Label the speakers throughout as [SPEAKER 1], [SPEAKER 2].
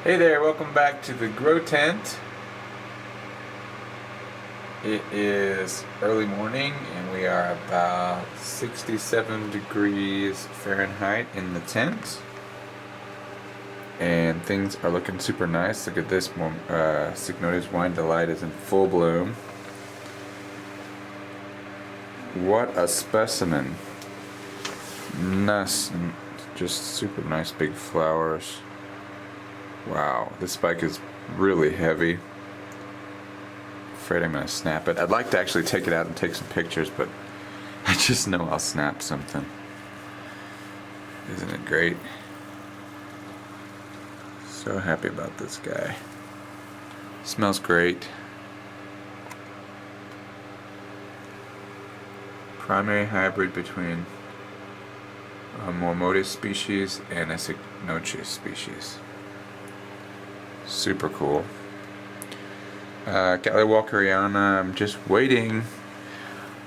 [SPEAKER 1] Hey there, welcome back to the Grow Tent. It is early morning and we are about 67 degrees Fahrenheit in the tent. And things are looking super nice. Look at this, Cycnodes Wine Delight is in full bloom. What a specimen. Nice, just super nice big flowers. Wow, this spike is really heavy. Afraid I'm gonna snap it. I'd like to actually take it out and take some pictures, but I just know I'll snap something. Isn't it great? So happy about this guy. Smells great. Primary hybrid between a Mormodia species and a Cycnodes species. Super cool. Walkariana, I'm just waiting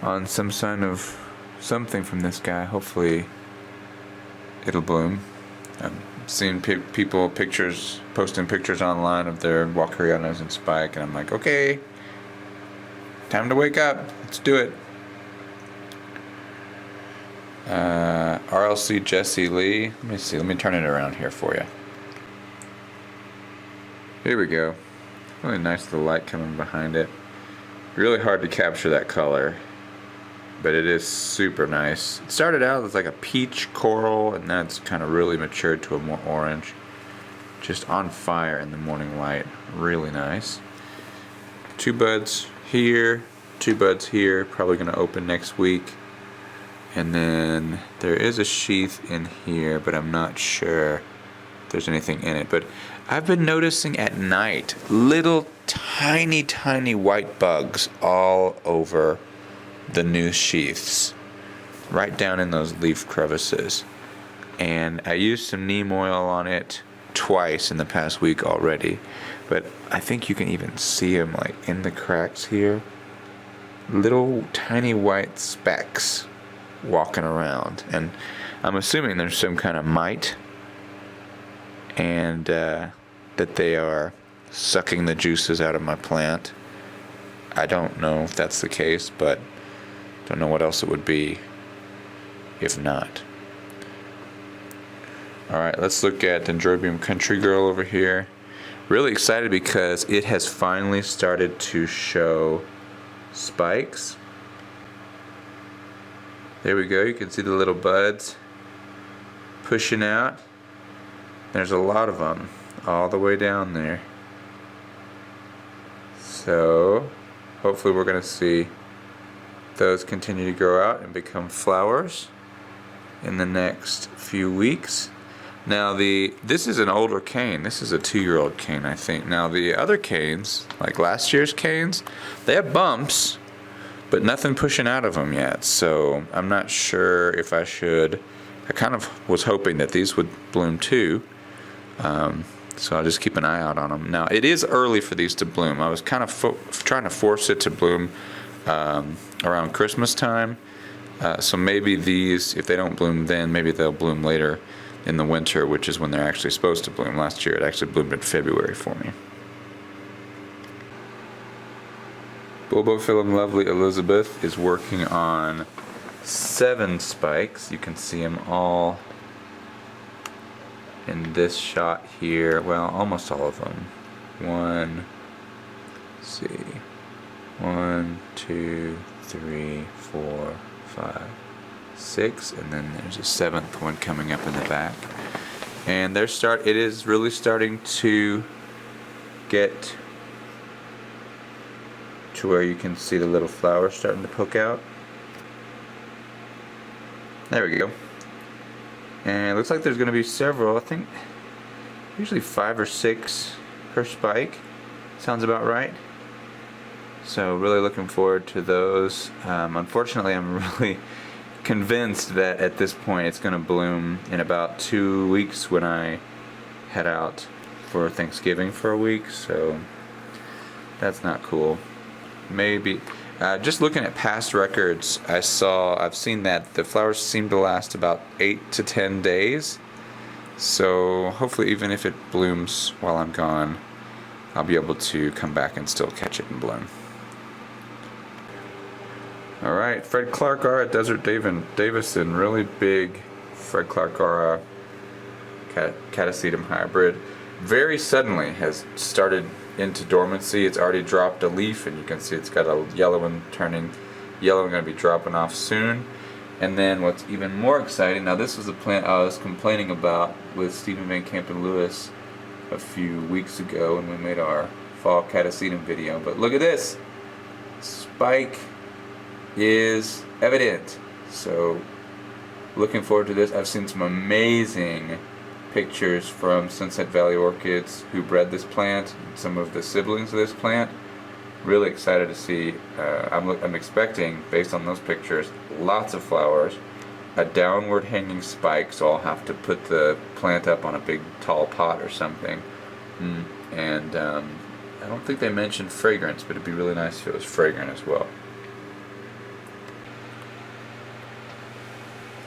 [SPEAKER 1] on some sign of something from this guy. Hopefully it'll bloom. I've seen people posting pictures online of their Walkarianas and spike, and I'm like, okay, time to wake up. Let's do it. RLC Jessie Lee. Let me see. Let me turn it around here for you. Here we go. Really nice, the light coming behind it. Really hard to capture that color, but it is super nice. It started out as like a peach coral, and now it's kind of really matured to a more orange. Just on fire in the morning light. Really nice. 2 buds here, 2 buds here. Probably going to open next week. And then there is a sheath in here, but I'm not sure if there's anything in it. But I've been noticing at night little tiny white bugs all over the new sheaths, right down in those leaf crevices. And I used some neem oil on it twice in the past week already, but I think you can even see them like in the cracks here. Little tiny white specks walking around, and I'm assuming there's some kind of mite, and that they are sucking the juices out of my plant. I don't know if that's the case, but don't know what else it would be if not. Alright, let's look at Dendrobium Country Girl over here. Really excited because it has finally started to show spikes. There we go, you can see the little buds pushing out. There's a lot of them all the way down there. So hopefully we're going to see those continue to grow out and become flowers in the next few weeks. Now this is an older cane. This is a 2-year-old cane, I think. Now the other canes, like last year's canes, they have bumps, but nothing pushing out of them yet. So I'm not sure if I should. I kind of was hoping that these would bloom too. So I'll just keep an eye out on them. Now, it is early for these to bloom. I was kind of trying to force it to bloom around Christmas time. So maybe these, if they don't bloom then, maybe they'll bloom later in the winter, which is when they're actually supposed to bloom. Last year, it actually bloomed in February for me. Bulbophyllum Lovely Elizabeth is working on 7 spikes. You can see them all in this shot here. Well, almost all of them. 1, 2, 3, 4, 5, 6, and then there's a 7th one coming up in the back. And it is really starting to get to where you can see the little flowers starting to poke out. There we go. And it looks like there's going to be several. I think usually 5 or 6 per spike. Sounds about right. So really looking forward to those. Unfortunately, I'm really convinced that at this point it's going to bloom in about 2 weeks when I head out for Thanksgiving for a week. So that's not cool. Maybe just looking at past records, I've seen that the flowers seem to last about 8 to 10 days, So hopefully even if it blooms while I'm gone, I'll be able to come back and still catch it in bloom. Alright, Fred Clarkara Desert Davison, really big Fred Clarkara Catasetum hybrid. Very suddenly has started into dormancy. It's already dropped a leaf, and you can see it's got a yellow one turning yellow and going to be dropping off soon. And then what's even more exciting, now this was a plant I was complaining about with Stephen Van Camp and Lewis a few weeks ago when we made our fall Catasetum video, but look at this! Spike is evident. So looking forward to this. I've seen some amazing pictures from Sunset Valley Orchids who bred this plant, some of the siblings of this plant. Really excited to see. I'm expecting, based on those pictures, lots of flowers, a downward hanging spike, so I'll have to put the plant up on a big tall pot or something. And I don't think they mentioned fragrance, but it'd be really nice if it was fragrant as well.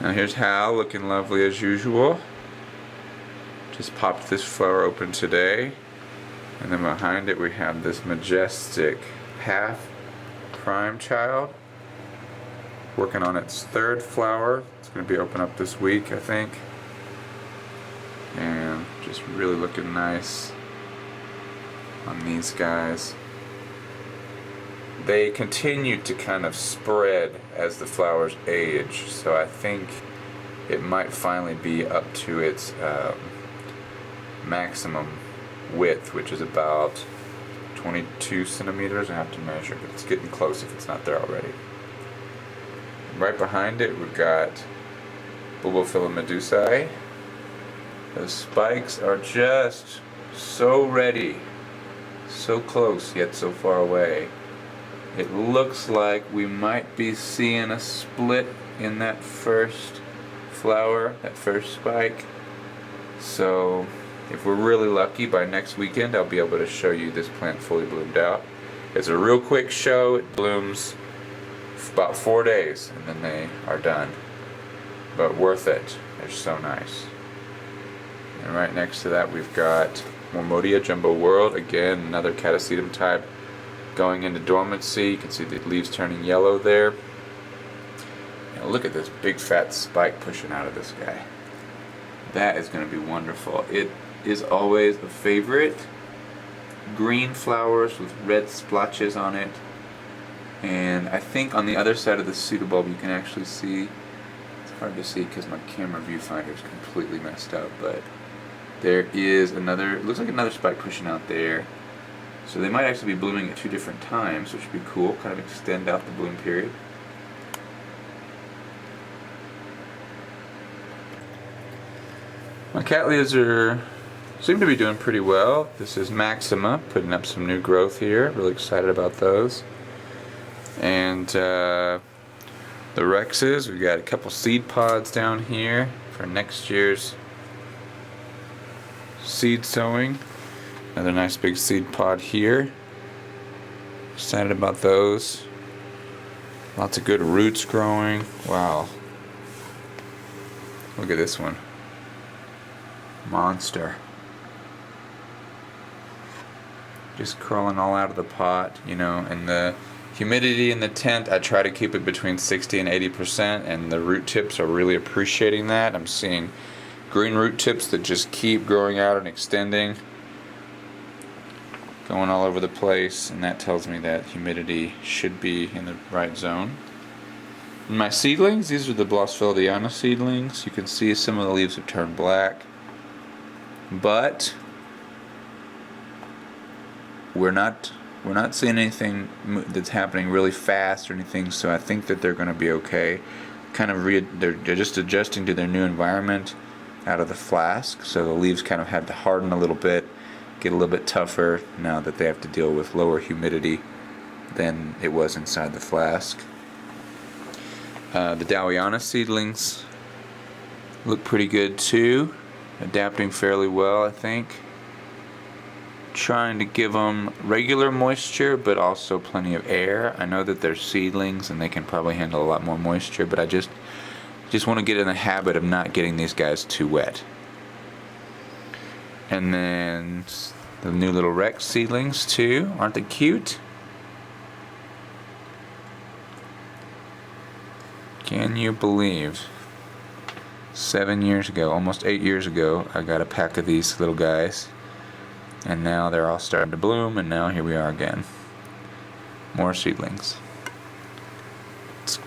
[SPEAKER 1] Now here's Hal, looking lovely as usual. Just popped this flower open today. And then behind it we have this Majestic Paph Prime Child. Working on its third flower. It's going to be open up this week, I think. And just really looking nice on these guys. They continue to kind of spread as the flowers age, so I think it might finally be up to its maximum width, which is about 22 centimeters. I have to measure, but it's getting close if it's not there already. Right behind it we've got Bubophila Medusa. The spikes are just so ready, so close yet so far away. It looks like we might be seeing a split in that first flower, that first spike. So if we're really lucky, by next weekend I'll be able to show you this plant fully bloomed out. It's a real quick show. It blooms about 4 days and then they are done. But worth it. They're so nice. And right next to that we've got Mormodia Jumbo World. Again, another Catasetum type going into dormancy. You can see the leaves turning yellow there. And look at this big fat spike pushing out of this guy. That is going to be wonderful. It is always a favorite. Green flowers with red splotches on it. And I think on the other side of the pseudobulb you can actually see, it's hard to see because my camera viewfinder is completely messed up, but there is another, it looks like another spike pushing out there. So they might actually be blooming at 2 different times, which would be cool, kind of extend out the bloom period. My cattleyas seem to be doing pretty well. This is Maxima, putting up some new growth here. Really excited about those. And the Rexes, we've got a couple seed pods down here for next year's seed sowing. Another nice big seed pod here. Excited about those. Lots of good roots growing. Wow. Look at this one. Monster. Just crawling all out of the pot, you know, and the humidity in the tent, I try to keep it between 60 and 80%, and the root tips are really appreciating that. I'm seeing green root tips that just keep growing out and extending, going all over the place, and that tells me that humidity should be in the right zone. And my seedlings, these are the Blossfeldiana seedlings. You can see some of the leaves have turned black, but we're not seeing anything that's happening really fast or anything, so I think that they're going to be okay. They're just adjusting to their new environment out of the flask, so the leaves kind of had to harden a little bit, get a little bit tougher now that they have to deal with lower humidity than it was inside the flask. The dowiana seedlings look pretty good too, adapting fairly well, I think. Trying to give them regular moisture but also plenty of air. I know that they're seedlings and they can probably handle a lot more moisture, but I just want to get in the habit of not getting these guys too wet. And then the new little Rex seedlings too. Aren't they cute? Can you believe 7 years ago, almost 8 years ago, I got a pack of these little guys, and now they're all starting to bloom, and now here we are again. More seedlings.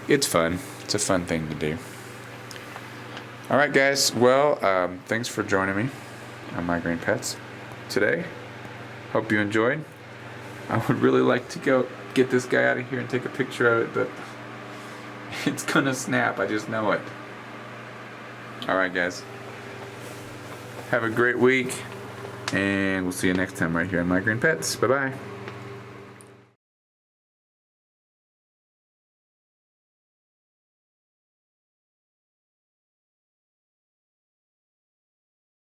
[SPEAKER 1] It's fun. It's a fun thing to do. Alright guys, well, thanks for joining me on Migraine Pets today. Hope you enjoyed. I would really like to go get this guy out of here and take a picture of it, but it's gonna snap, I just know it. Alright guys, have a great week, and we'll see you next time right here on Migraine Pets. Bye bye.